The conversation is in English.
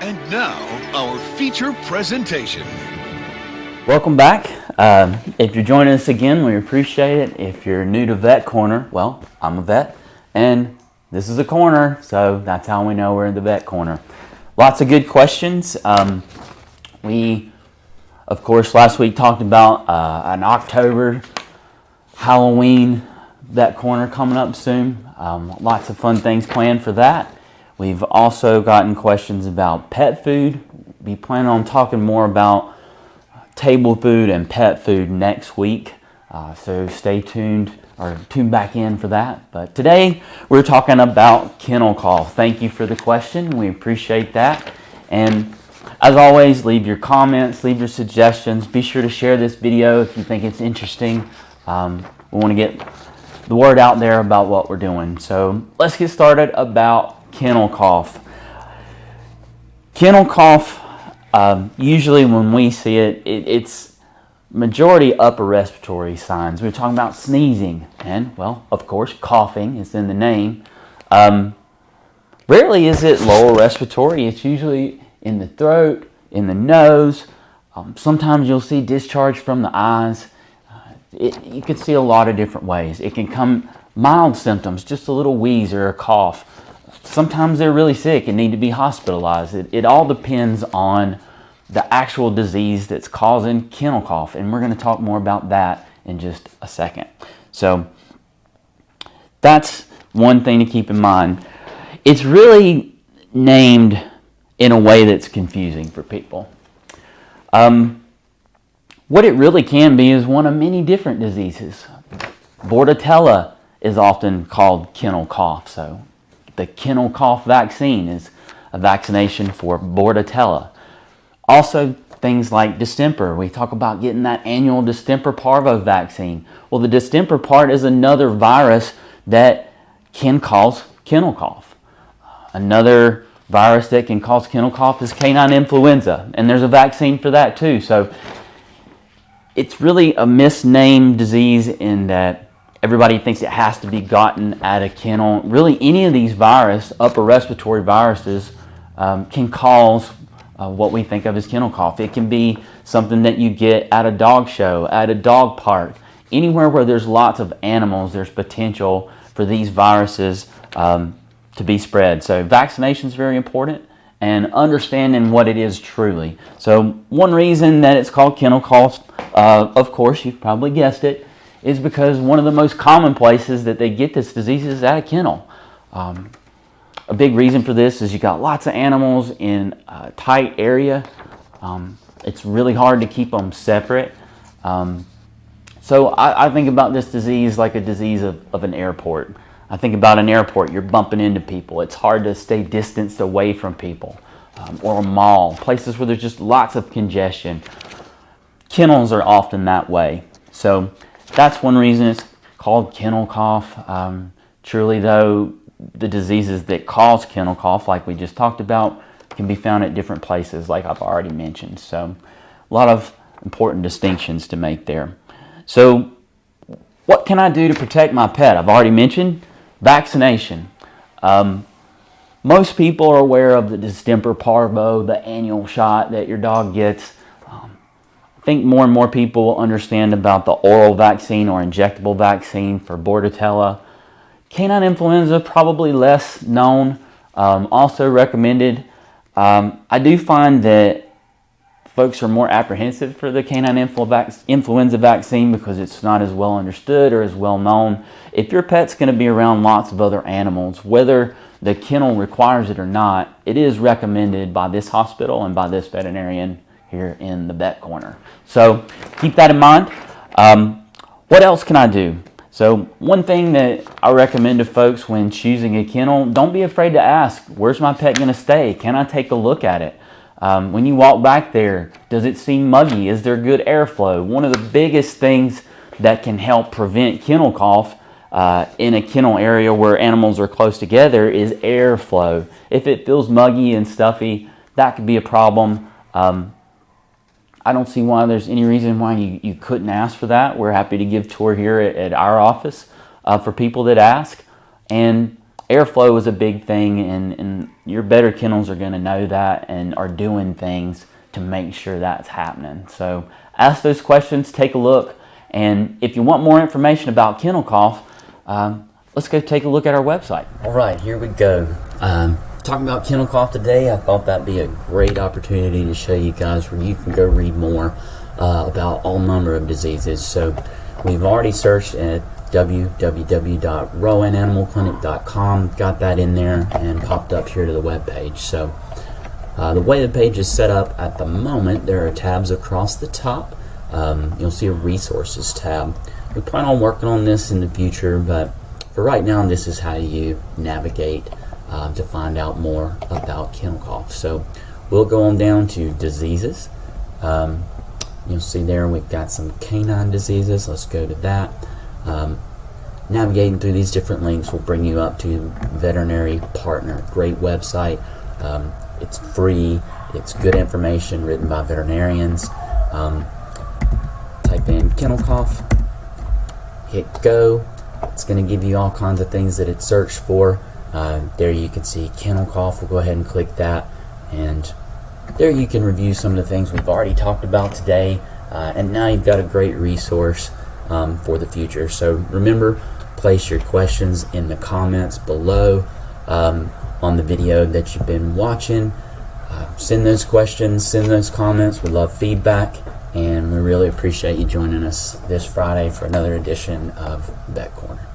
And now, our feature presentation. Welcome back. If you're joining us again, we appreciate it. If you're new to Vet Corner, well, I'm a vet, and this is a corner, so that's how we know we're in the Vet Corner. Lots of good questions. We, of course, last week talked about an October Halloween Vet Corner coming up soon. Lots of fun things planned for that. We've also gotten questions about pet food. We plan on talking more about table food and pet food next week. So stay tuned or tune back in for that. But today we're talking about kennel cough. Thank you for the question. We appreciate that. And as always, leave your comments, leave your suggestions. Be sure to share this video if you think it's interesting. We want to get the word out there about what we're doing. So let's get started about kennel cough. Kennel cough, usually when we see it, it's majority upper respiratory signs. We're talking about sneezing and, well, of course, coughing is in the name. Rarely is it lower respiratory. It's usually in the throat, in the nose. Sometimes you'll see discharge from the eyes. You can see a lot of different ways. It can come mild symptoms, just a little wheeze or a cough. Sometimes they're really sick and need to be hospitalized. It all depends on the actual disease that's causing kennel cough, and we're going to talk more about that in just a second. So that's one thing to keep in mind. It's really named in a way that's confusing for people. What it really can be is one of many different diseases. Bordetella is often called kennel cough, so the kennel cough vaccine is a vaccination for Bordetella. Also, things like distemper. We talk about getting that annual distemper parvo vaccine. Well, the distemper part is another virus that can cause kennel cough. Another virus that can cause kennel cough is canine influenza, and there's a vaccine for that too. So it's really a misnamed disease in that everybody thinks it has to be gotten at a kennel. Really, any of these upper respiratory viruses, can cause what we think of as kennel cough. It can be something that you get at a dog show, at a dog park. Anywhere where there's lots of animals, there's potential for these viruses to be spread. So vaccination is very important, and understanding what it is truly. So one reason that it's called kennel cough, of course, you've probably guessed it, is because one of the most common places that they get this disease is at a kennel. A big reason for this is you got lots of animals in a tight area. It's really hard to keep them separate. So I think about this disease like a disease of an airport. I think about an airport, you're bumping into people. It's hard to stay distanced away from people. Or a mall, places where there's just lots of congestion. Kennels are often that way. So that's one reason it's called kennel cough. Truly though, the diseases that cause kennel cough, like we just talked about, can be found at different places, like I've already mentioned. So a lot of important distinctions to make there. So what can I do to protect my pet? I've already mentioned vaccination. Most people are aware of the distemper parvo, the annual shot that your dog gets. I think more and more people understand about the oral vaccine or injectable vaccine for Bordetella. Canine influenza, probably less known, also recommended. I do find that folks are more apprehensive for the canine influenza vaccine because it's not as well understood or as well known. If your pet's going to be around lots of other animals, whether the kennel requires it or not, it is recommended by this hospital and by this veterinarian here in the Vet Corner. So keep that in mind. What else can I do? So one thing that I recommend to folks when choosing a kennel, don't be afraid to ask, where's my pet going to stay? Can I take a look at it? When you walk back there, does it seem muggy? Is there good airflow? One of the biggest things that can help prevent kennel cough in a kennel area where animals are close together is airflow. If it feels muggy and stuffy, that could be a problem. I don't see why there's any reason why you couldn't ask for that. We're happy to give tour here at our office for people that ask. And airflow is a big thing, and your better kennels are going to know that and are doing things to make sure that's happening. So ask those questions, take a look, and if you want more information about kennel cough, let's go take a look at our website. All right, here we go. Talking about kennel cough today, I thought that'd be a great opportunity to show you guys where you can go read more about all number of diseases. So we've already searched at www.rowananimalclinic.com, got that in there and popped up here to the web page. So the way the page is set up at the moment, there are tabs across the top. You'll see a resources tab. We plan on working on this in the future, but for right now, this is how you navigate to find out more about kennel cough. So we'll go on down to diseases. You'll see there we've got some canine diseases. Let's go to that. Navigating through these different links will bring you up to Veterinary Partner. Great website. It's free. It's good information written by veterinarians. Type in kennel cough, hit go. It's going to give you all kinds of things that it searched for. There you can see kennel cough. We'll go ahead and click that, and there you can review some of the things we've already talked about today, and now you've got a great resource for the future. So remember, place your questions in the comments below on the video that you've been watching. Send those questions, send those comments. We love feedback, and we really appreciate you joining us this Friday for another edition of Vet Corner.